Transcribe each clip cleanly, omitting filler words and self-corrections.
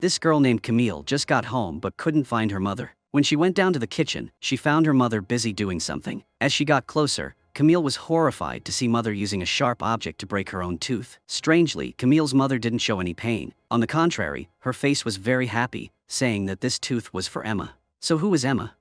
This girl named Camille just got home but couldn't find her mother. When she went down to the kitchen, she found her mother busy doing something. As she got closer, Camille was horrified to see mother using a sharp object to break her own tooth. Strangely, Camille's mother didn't show any pain. On the contrary, her face was very happy, saying that this tooth was for Emma. So who is Emma?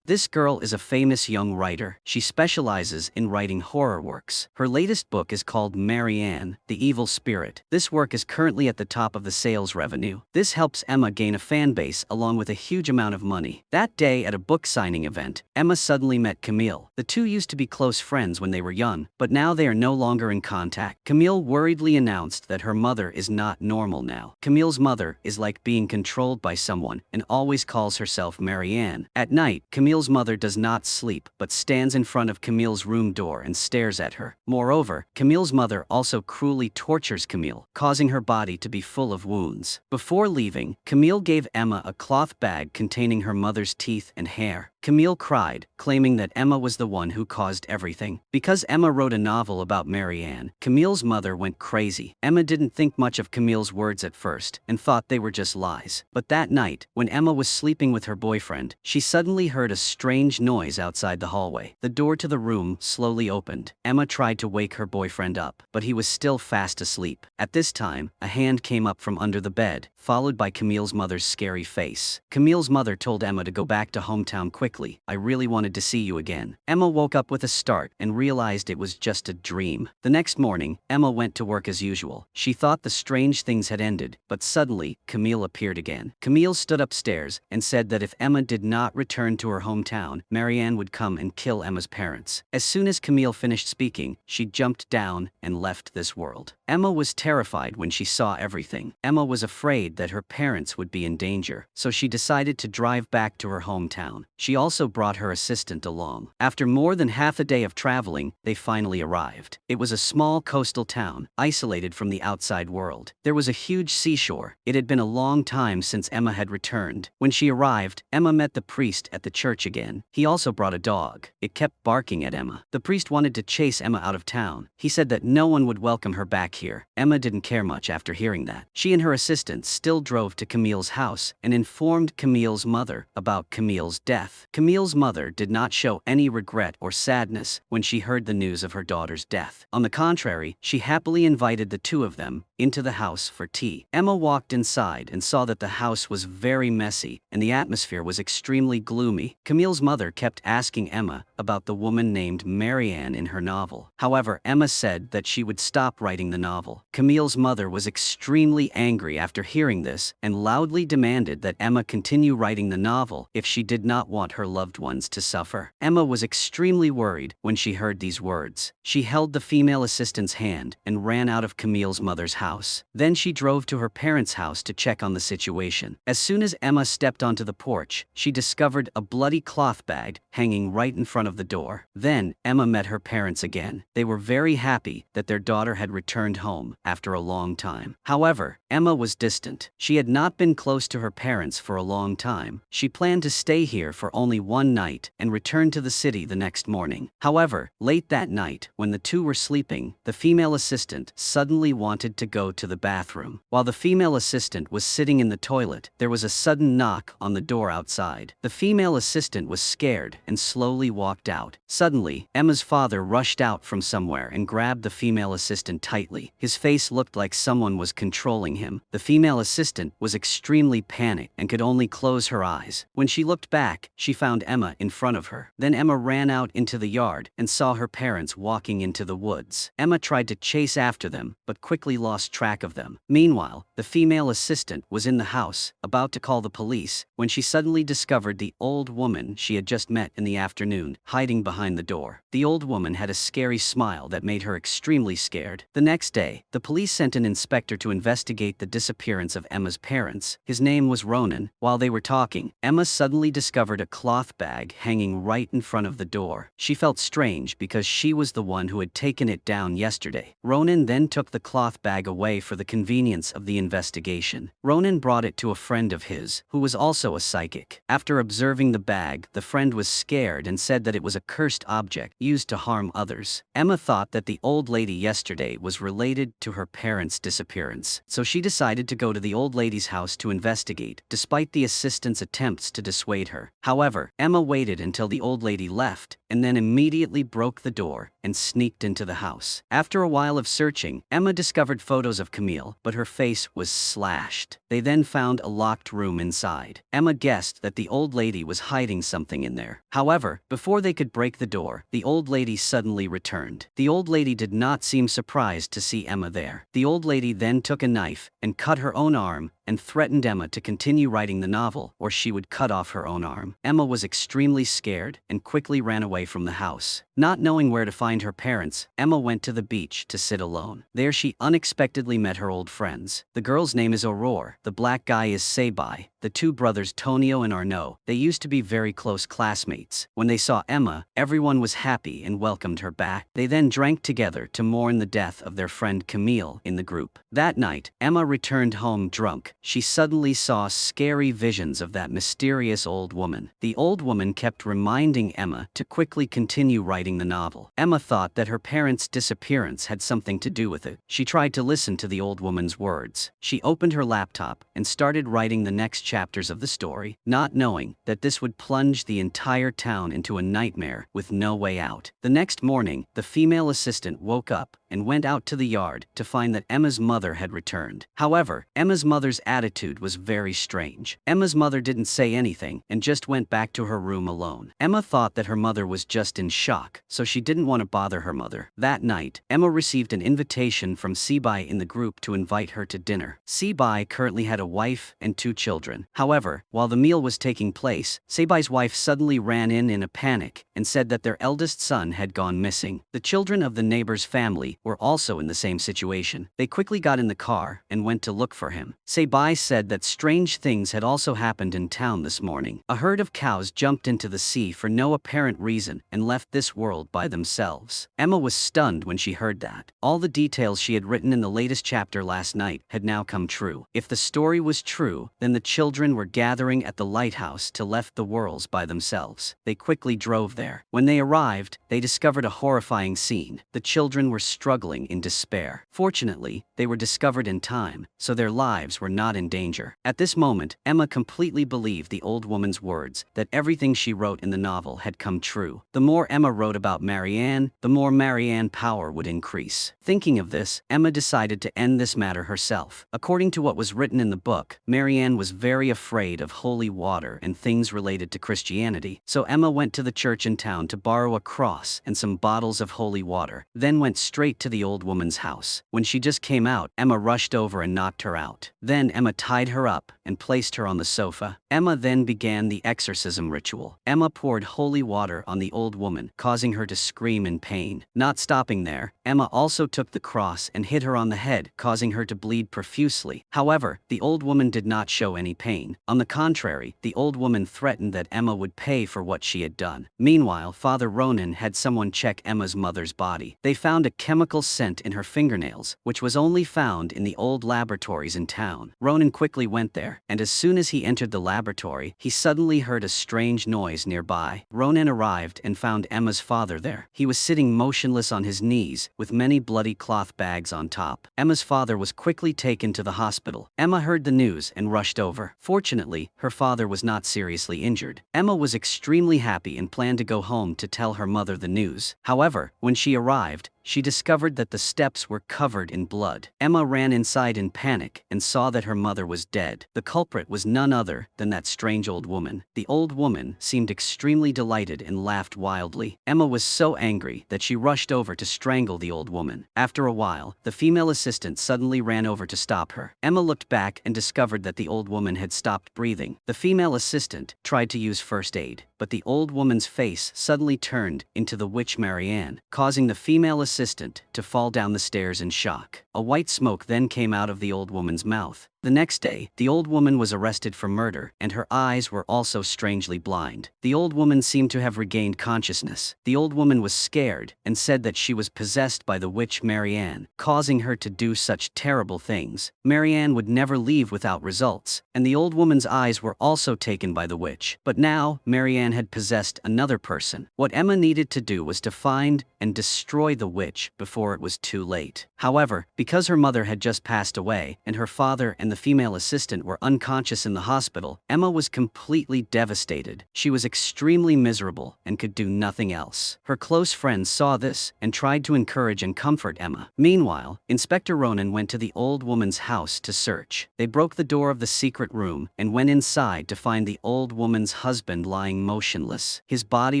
This girl is a famous young writer. She specializes in writing horror works. Her latest book is called Marianne, the Evil Spirit. This work is currently at the top of the sales revenue. This helps Emma gain a fan base along with a huge amount of money. That day at a book signing event, Emma suddenly met Camille. The two used to be close friends when they were young, but now they are no longer in contact. Camille worriedly announced that her mother is not normal now. Camille's mother is like being controlled by someone and always calls herself Marianne. At night, Camille's mother does not sleep but stands in front of Camille's room door and stares at her. Moreover, Camille's mother also cruelly tortures Camille, causing her body to be full of wounds. Before leaving, Camille gave Emma a cloth bag containing her mother's teeth and hair. Camille cried, claiming that Emma was the one who caused everything. Because Emma wrote a novel about Marianne, Camille's mother went crazy. Emma didn't think much of Camille's words at first and thought they were just lies. But that night, when Emma was sleeping with her boyfriend, she suddenly heard a strange noise outside the hallway. The door to the room slowly opened. Emma tried to wake her boyfriend up, but he was still fast asleep. At this time, a hand came up from under the bed, followed by Camille's mother's scary face. Camille's mother told Emma to go back to hometown quickly. "I really wanted to see you again." Emma woke up with a start and realized it was just a dream. The next morning, Emma went to work as usual. She thought the strange things had ended, but suddenly, Camille appeared again. Camille stood upstairs and said that if Emma did not return to her hometown, Marianne would come and kill Emma's parents. As soon as Camille finished speaking, she jumped down and left this world. Emma was terrified when she saw everything. Emma was afraid that her parents would be in danger, so she decided to drive back to her hometown. She also brought her assistant along. After more than half a day of traveling, they finally arrived. It was a small coastal town, isolated from the outside world. There was a huge seashore. It had been a long time since Emma had returned. When she arrived, Emma met the priest at the church again. He also brought a dog. It kept barking at Emma. The priest wanted to chase Emma out of town. He said that no one would welcome her back here. Emma didn't care much after hearing that. She and her assistant still drove to Camille's house and informed Camille's mother about Camille's death. Camille's mother did not show any regret or sadness when she heard the news of her daughter's death. On the contrary, she happily invited the two of them into the house for tea. Emma walked inside and saw that the house was very messy and the atmosphere was extremely gloomy. Camille's mother kept asking Emma about the woman named Marianne in her novel. However, Emma said that she would stop writing the novel. Camille's mother was extremely angry after hearing this and loudly demanded that Emma continue writing the novel if she did not want her loved ones to suffer. Emma was extremely worried when she heard these words. She held the female assistant's hand and ran out of Camille's mother's house. Then she drove to her parents' house to check on the situation. As soon as Emma stepped onto the porch, she discovered a bloody cloth bag hanging right in front of the door. Then, Emma met her parents again. They were very happy that their daughter had returned home after a long time. However, Emma was distant. She had not been close to her parents for a long time. She planned to stay here for only one night and return to the city the next morning. However, late that night, when the two were sleeping, the female assistant suddenly wanted to go to the bathroom. While the female assistant was sitting in the toilet, there was a sudden knock on the door outside. The female assistant was scared and slowly walked out. Suddenly, Emma's father rushed out from somewhere and grabbed the female assistant tightly. His face looked like someone was controlling him. The female assistant was extremely panicked and could only close her eyes. When she looked back, she found Emma in front of her. Then Emma ran out into the yard and saw her parents walking into the woods. Emma tried to chase after them, but quickly lost track of them. Meanwhile, the female assistant was in the house, about to call the police, when she suddenly discovered the old woman she had just met in the afternoon, hiding behind the door. The old woman had a scary smile that made her extremely scared. The next day, the police sent an inspector to investigate the disappearance of Emma's parents. His name was Ronan. While they were talking, Emma suddenly discovered a cloth bag hanging right in front of the door. She felt strange because she was the one who had taken it down yesterday. Ronan then took the cloth bag away for the convenience of the investigation. Ronan brought it to a friend of his, who was also a psychic. After observing the bag, the friend was scared and said that it was a cursed object used to harm others. Emma thought that the old lady yesterday was related related to her parents' disappearance. So she decided to go to the old lady's house to investigate, despite the assistant's attempts to dissuade her. However, Emma waited until the old lady left, and then immediately broke the door and sneaked into the house. After a while of searching, Emma discovered photos of Camille, but her face was slashed. They then found a locked room inside. Emma guessed that the old lady was hiding something in there. However, before they could break the door, the old lady suddenly returned. The old lady did not seem surprised to see Emma there. The old lady then took a knife and cut her own arm and threatened Emma to continue writing the novel or she would cut off her own arm. Emma was extremely scared and quickly ran away from the house. Not knowing where to find her parents, Emma went to the beach to sit alone. There she unexpectedly met her old friends. The girl's name is Aurore, the black guy is Sebai, the two brothers Tonio and Arnaud. They used to be very close classmates. When they saw Emma, everyone was happy and welcomed her back. They then drank together to mourn the death of their friend Camille in the group. That night, Emma returned home drunk. She suddenly saw scary visions of that mysterious old woman. The old woman kept reminding Emma to quickly continue writing the novel. Emma thought that her parents' disappearance had something to do with it. She tried to listen to the old woman's words. She opened her laptop and started writing the next chapters of the story, not knowing that this would plunge the entire town into a nightmare with no way out. The next morning, the female assistant woke up and went out to the yard to find that Emma's mother had returned. However, Emma's mother's attitude was very strange. Emma's mother didn't say anything and just went back to her room alone. Emma thought that her mother was just in shock, so she didn't want to bother her mother. That night, Emma received an invitation from Sebai in the group to invite her to dinner. Sebai currently had a wife and 2 children. However, while the meal was taking place, Sebai's wife suddenly ran in a panic and said that their eldest son had gone missing. The children of the neighbor's family were also in the same situation. They quickly got in the car and went to look for him. Sebai said that strange things had also happened in town this morning. A herd of cows jumped into the sea for no apparent reason and left this world by themselves. Emma was stunned when she heard that. All the details she had written in the latest chapter last night had now come true. If the story was true, then the children were gathering at the lighthouse to left the worlds by themselves. They quickly drove there. When they arrived, they discovered a horrifying scene. The children were struggling in despair. Fortunately, they were discovered in time, so their lives were not in danger. At this moment, Emma completely believed the old woman's words, that everything she wrote in the novel had come true. The more Emma wrote about Marianne, the more Marianne power would increase. Thinking of this, Emma decided to end this matter herself. According to what was written in the book, Marianne was very afraid of holy water and things related to Christianity, so Emma went to the church in town to borrow a cross and some bottles of holy water, then went straight to the old woman's house. When she just came out, Emma rushed over and knocked her out. Then Emma tied her up and placed her on the sofa. Emma then began the exorcism ritual. Emma poured holy water on the old woman, causing her to scream in pain. Not stopping there, Emma also took the cross and hit her on the head, causing her to bleed profusely. However, the old woman did not show any pain. On the contrary, the old woman threatened that Emma would pay for what she had done. Meanwhile, Father Ronan had someone check Emma's mother's body. They found a chemical scent in her fingernails, which was only found in the old laboratories in town. Ronan quickly went there, and as soon as he entered the laboratory, he suddenly heard a strange noise nearby. Ronan arrived and found Emma's father there. He was sitting motionless on his knees, with many bloody cloth bags on top. Emma's father was quickly taken to the hospital. Emma heard the news and rushed over. Fortunately, her father was not seriously injured. Emma was extremely happy and planned to go home to tell her mother the news. However, when she arrived, she discovered that the steps were covered in blood. Emma ran inside in panic and saw that her mother was dead. The culprit was none other than that strange old woman. The old woman seemed extremely delighted and laughed wildly. Emma was so angry that she rushed over to strangle the old woman. After a while, the female assistant suddenly ran over to stop her. Emma looked back and discovered that the old woman had stopped breathing. The female assistant tried to use first aid, but the old woman's face suddenly turned into the witch Marianne, causing the female assistant to fall down the stairs in shock. A white smoke then came out of the old woman's mouth. The next day, the old woman was arrested for murder, and her eyes were also strangely blind. The old woman seemed to have regained consciousness. The old woman was scared and said that she was possessed by the witch Marianne, causing her to do such terrible things. Marianne would never leave without results, and the old woman's eyes were also taken by the witch. But now, Marianne had possessed another person. What Emma needed to do was to find and destroy the witch before it was too late. However, because her mother had just passed away, and her father and the female assistant were unconscious in the hospital, Emma was completely devastated. She was extremely miserable and could do nothing else. Her close friends saw this and tried to encourage and comfort Emma. Meanwhile, Inspector Ronan went to the old woman's house to search. They broke the door of the secret room and went inside to find the old woman's husband lying motionless. His body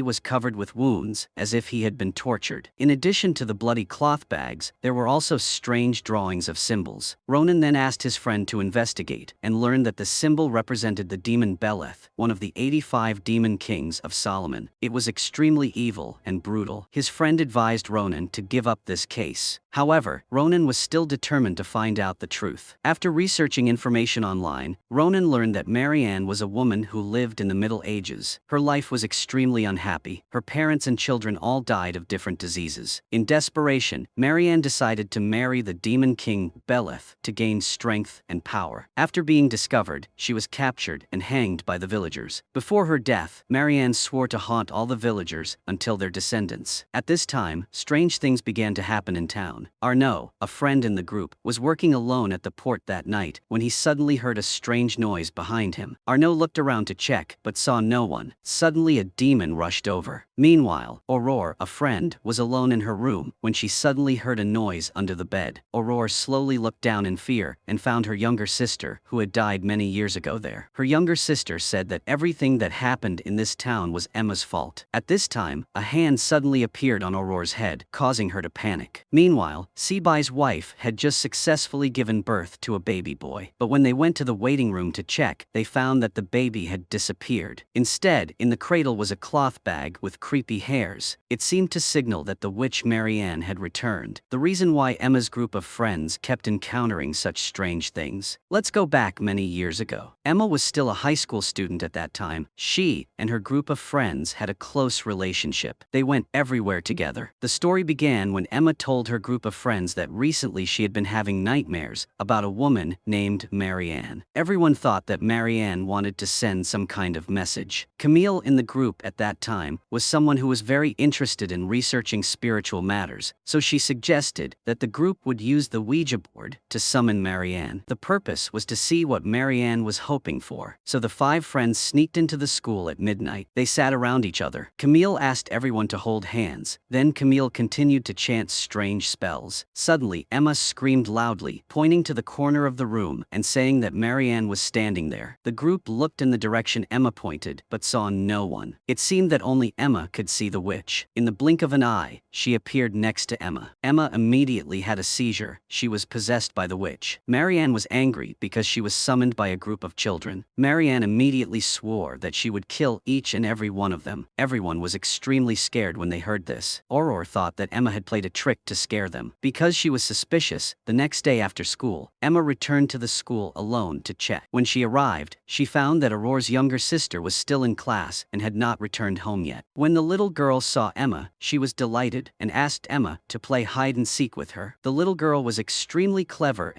was covered with wounds, as if he had been tortured. In addition to the bloody cloth bags, there were also strange drawings of symbols. Ronan then asked his friend to investigate and learned that the symbol represented the demon Beleth, one of the 85 demon kings of Solomon. It was extremely evil and brutal. His friend advised Ronan to give up this case. However, Ronan was still determined to find out the truth. After researching information online, Ronan learned that Marianne was a woman who lived in the Middle Ages. Her life was extremely unhappy. Her parents and children all died of different diseases. In desperation, Marianne decided to marry the demon king Beleth to gain strength and power. After being discovered, she was captured and hanged by the villagers. Before her death, Marianne swore to haunt all the villagers until their descendants. At this time, strange things began to happen in town. Arnaud, a friend in the group, was working alone at the port that night when he suddenly heard a strange noise behind him. Arnaud looked around to check, but saw no one. Suddenly a demon rushed over. Meanwhile, Aurore, a friend, was alone in her room when she suddenly heard a noise under the bed. Aurore slowly looked down in fear and found her younger sister, who had died many years ago there. Her younger sister said that everything that happened in this town was Emma's fault. At this time, a hand suddenly appeared on Aurore's head, causing her to panic. Meanwhile, Sebai's wife had just successfully given birth to a baby boy. But when they went to the waiting room to check, they found that the baby had disappeared. Instead, in the cradle was a cloth bag with creepy hairs. It seemed to signal that the witch Marianne had returned. The reason why Emma's group of friends kept encountering such strange things. Let's go back many years ago. Emma was still a high school student at that time. She and her group of friends had a close relationship. They went everywhere together. The story began when Emma told her group of friends that recently she had been having nightmares about a woman named Marianne. Everyone thought that Marianne wanted to send some kind of message. Camille in the group at that time was someone who was very interested in researching spiritual matters, so she suggested that the group would use the Ouija board to summon Marianne. The purpose was to see what Marianne was hoping for. So the 5 friends sneaked into the school at midnight. They sat around each other. Camille asked everyone to hold hands. Then Camille continued to chant strange spells. Suddenly, Emma screamed loudly, pointing to the corner of the room and saying that Marianne was standing there. The group looked in the direction Emma pointed, but saw no one. It seemed that only Emma could see the witch. In the blink of an eye, she appeared next to Emma. Emma immediately had a seizure. She was possessed by the witch. Marianne was angry because she was summoned by a group of children. Marianne immediately swore that she would kill each and every one of them. Everyone was extremely scared when they heard this. Aurore thought that Emma had played a trick to scare them. Because she was suspicious, the next day after school, Emma returned to the school alone to check. When she arrived, she found that Aurore's younger sister was still in class and had not returned home yet. When the little girl saw Emma, she was delighted and asked Emma to play hide and seek with her. The little girl was extremely clever,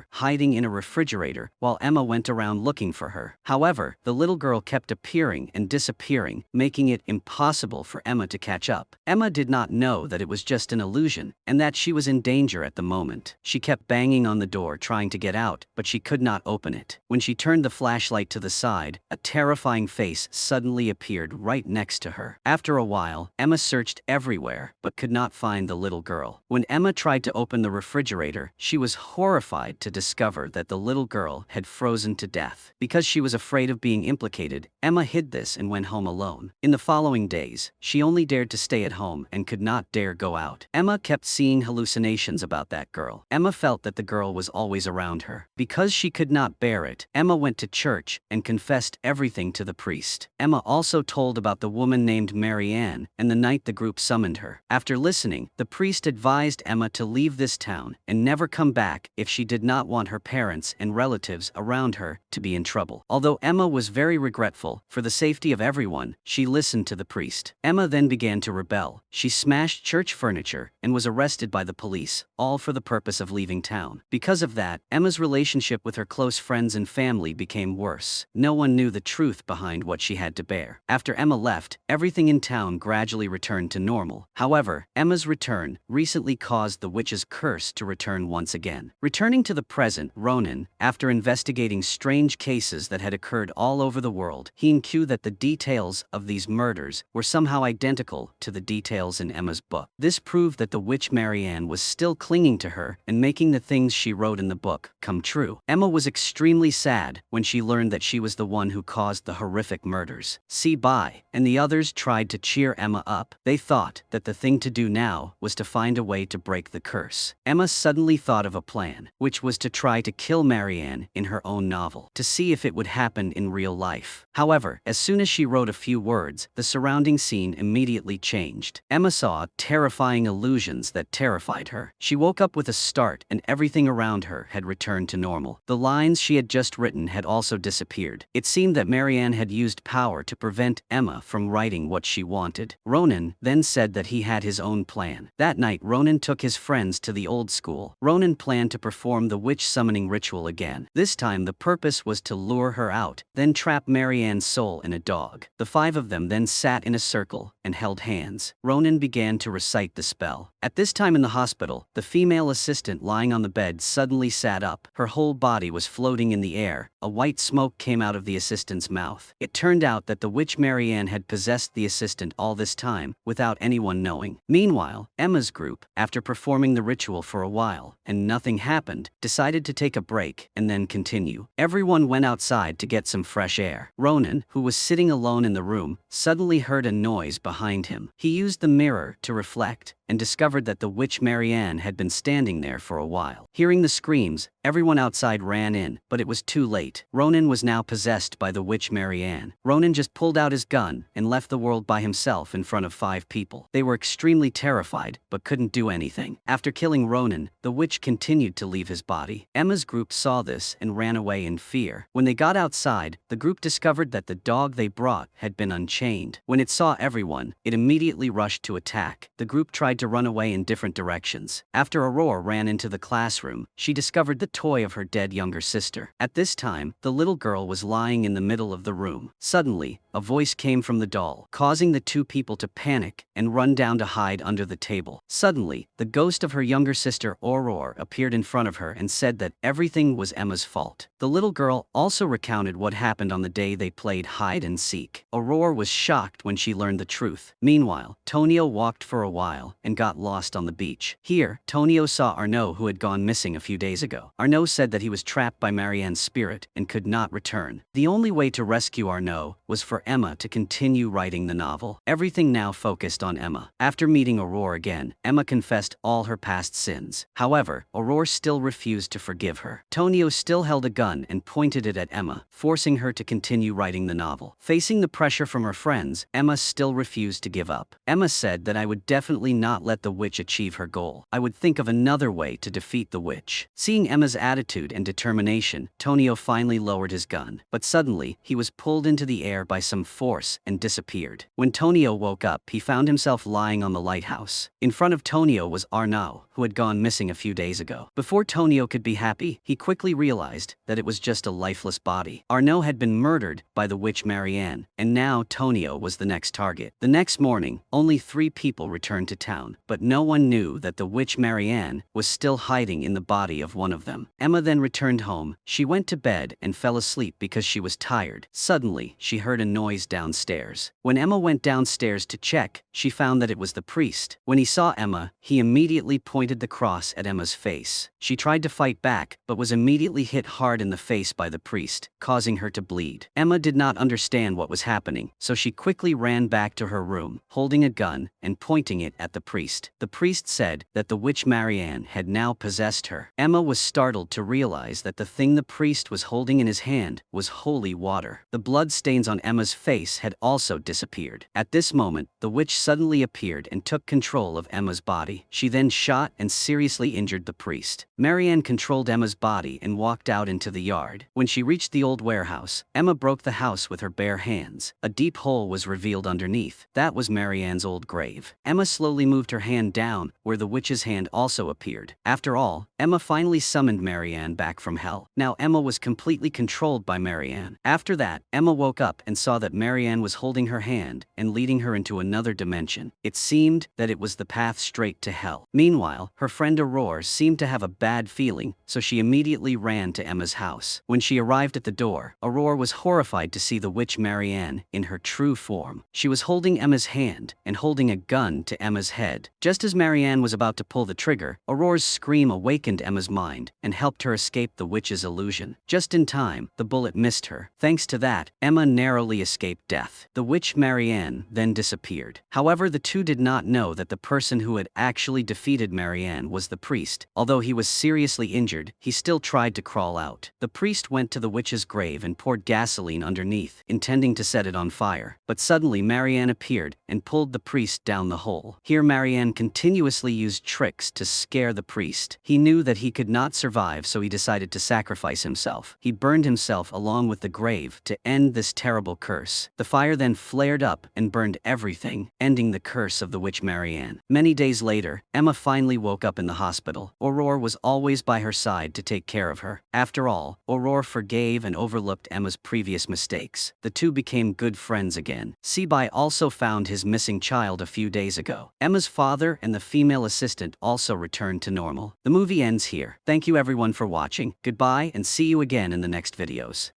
hiding in a refrigerator while Emma went around looking for her. However, the little girl kept appearing and disappearing, making it impossible for Emma to catch up. Emma did not know that it was just an illusion and that she was in danger at the moment. She kept banging on the door trying to get out, but she could not open it. When she turned the flashlight to the side, a terrifying face suddenly appeared right next to her. After a while, Emma searched everywhere, but could not find the little girl. When Emma tried to open the refrigerator, she was horrified to discover that the little girl had frozen to death. Because she was afraid of being implicated, Emma hid this and went home alone. In the following days, she only dared to stay at home and could not dare go out. Emma kept seeing hallucinations about that girl. Emma felt that the girl was always around her. Because she could not bear it, Emma went to church and confessed everything to the priest. Emma also told about the woman named Marianne and the night the group summoned her. After listening, the priest advised Emma to leave this town and never come back if she did not want her parents and relatives around her to be in trouble. Although Emma was very regretful, for the safety of everyone, she listened to the priest. Emma then began to rebel. She smashed church furniture and was arrested by the police, all for the purpose of leaving town. Because of that, Emma's relationship with her close friends and family became worse. No one knew the truth behind what she had to bear. After Emma left, everything in town gradually returned to normal. However, Emma's return recently caused the witch's curse to return once again. Returning to the present, Ronan, after investigating strange cases that had occurred all over the world, he knew that the details of these murders were somehow identical to the details in Emma's book. This proved that the witch Marianne was still clinging to her and making the things she wrote in the book come true. Emma was extremely sad when she learned that she was the one who caused the horrific murders. Bai and the others tried to cheer Emma up. They thought that the thing to do now was to find a way to break the curse. Emma suddenly thought of a plan, which was to try to kill Marianne in her own novel, to see if it would happen in real life. However, as soon as she wrote a few words, the surrounding scene immediately changed. Emma saw terrifying illusions that terrified her. She woke up with a start and everything around her had returned to normal. The lines she had just written had also disappeared. It seemed that Marianne had used power to prevent Emma from writing what she wanted. Ronan then said that he had his own plan. That night, Ronan took his friends to the old school. Ronan planned to perform the witch summoning ritual again. This time the purpose was to lure her out, then trap Marianne's soul in a dog. The five of them then sat in a circle and held hands. Ronan began to recite the spell. At this time in the hospital, the female assistant lying on the bed suddenly sat up. Her whole body was floating in the air. A white smoke came out of the assistant's mouth. It turned out that the witch Marianne had possessed the assistant all this time, without anyone knowing. Meanwhile, Emma's group, after performing the ritual for a while, and nothing happened, decided to take a break and then continue. Everyone went outside to get some fresh air. Ronan, who was sitting alone in the room, suddenly heard a noise behind him. He used the mirror to reflect and discovered that the witch Marianne had been standing there for a while. Hearing the screams, everyone outside ran in, but it was too late. Ronan was now possessed by the witch Marianne. Ronan just pulled out his gun and left the world by himself in front of 5 people. They were extremely terrified, but couldn't do anything. After killing Ronan, the witch continued to leave his body. Emma's group saw this and ran away in fear. When they got outside, the group discovered that the dog they brought had been unchained. When it saw everyone, it immediately rushed to attack. The group tried to run away in different directions. After Aurora ran into the classroom, she discovered the toy of her dead younger sister. At this time, the little girl was lying in the middle of the room. Suddenly, a voice came from the doll, causing the 2 people to panic and run down to hide under the table. Suddenly, the ghost of her younger sister Aurora appeared in front of her and said that everything was Emma's fault. The little girl also recounted what happened on the day they played hide and seek. Aurora was shocked when she learned the truth. Meanwhile, Tonio walked for a while and got lost on the beach. Here, Tonio saw Arnaud, who had gone missing a few days ago. Arnaud said that he was trapped by Marianne's spirit and could not return. The only way to rescue Arnaud was for Emma to continue writing the novel. Everything now focused on Emma. After meeting Aurora again, Emma confessed all her past sins. However, Aurora still refused to forgive her. Tonio still held a gun and pointed it at Emma, forcing her to continue writing the novel. Facing the pressure from her friends, Emma still refused to give up. Emma said that I would definitely not let the witch achieve her goal. I would think of another way to defeat the witch. Seeing Emma's attitude and determination, Tonio finally lowered his gun. But suddenly, he was pulled into the air by some force and disappeared. When Tonio woke up, he found himself lying on the lighthouse. In front of Tonio was Arnaud, who had gone missing a few days ago. Before Tonio could be happy, he quickly realized that it was just a lifeless body. Arnaud had been murdered by the witch Marianne, and now Tonio was the next target. The next morning, only 3 people returned to town, but no one knew that the witch Marianne was still hiding in the body of one of them. Emma then returned home. She went to bed and fell asleep because she was tired. Suddenly, she heard a noise downstairs. When Emma went downstairs to check, she found that it was the priest. When he saw Emma, he immediately pointed the cross at Emma's face. She tried to fight back, but was immediately hit hard in the face by the priest, causing her to bleed. Emma did not understand what was happening, so she quickly ran back to her room, holding a gun and pointing it at the priest. The priest said that the witch Marianne had now possessed her. Emma was startled to realize that the thing the priest was holding in his hand was holy water. The blood stains on Emma's face had also disappeared. At this moment, the witch suddenly appeared and took control of Emma's body. She then shot and seriously injured the priest. Marianne controlled Emma's body and walked out into the yard. When she reached the old warehouse, Emma broke the house with her bare hands. A deep hole was revealed underneath. That was Marianne's old grave. Emma slowly moved her hand down, where the witch's hand also appeared. After all, Emma finally summoned Marianne back from hell. Now Emma was completely controlled by Marianne. After that, Emma woke up and saw that Marianne was holding her hand and leading her into another dimension. It seemed that it was the path straight to hell. Meanwhile, her friend Aurore seemed to have a bad feeling, so she immediately ran to Emma's house. When she arrived at the door, Aurore was horrified to see the witch Marianne in her true form. She was holding Emma's hand and holding a gun to Emma's head. Just as Marianne was about to pull the trigger, Aurore's scream awakened Emma's mind and helped her escape the witch's illusion. Just in time, the bullet missed her. Thanks to that, Emma narrowly escaped death. The witch Marianne then disappeared. However, the two did not know that the person who had actually defeated Marianne was the priest. Although he was seriously injured, he still tried to crawl out. The priest went to the witch's grave and poured gasoline underneath, intending to set it on fire. But suddenly Marianne appeared and pulled the priest down the hole. Here Marianne continuously used tricks to scare the priest. He knew that he could not survive, so he decided to sacrifice himself. He burned himself along with the grave to end this terrible curse. The fire then flared up and burned everything, ending the curse of the witch Marianne. Many days later, Emma finally woke up in the hospital. Aurore was always by her side to take care of her. After all, Aurore forgave and overlooked Emma's previous mistakes. The two became good friends again. Sebai also found his missing child a few days ago. Emma's father and the female assistant also returned to normal. The movie ends here. Thank you everyone for watching. Goodbye and see you again in the next videos.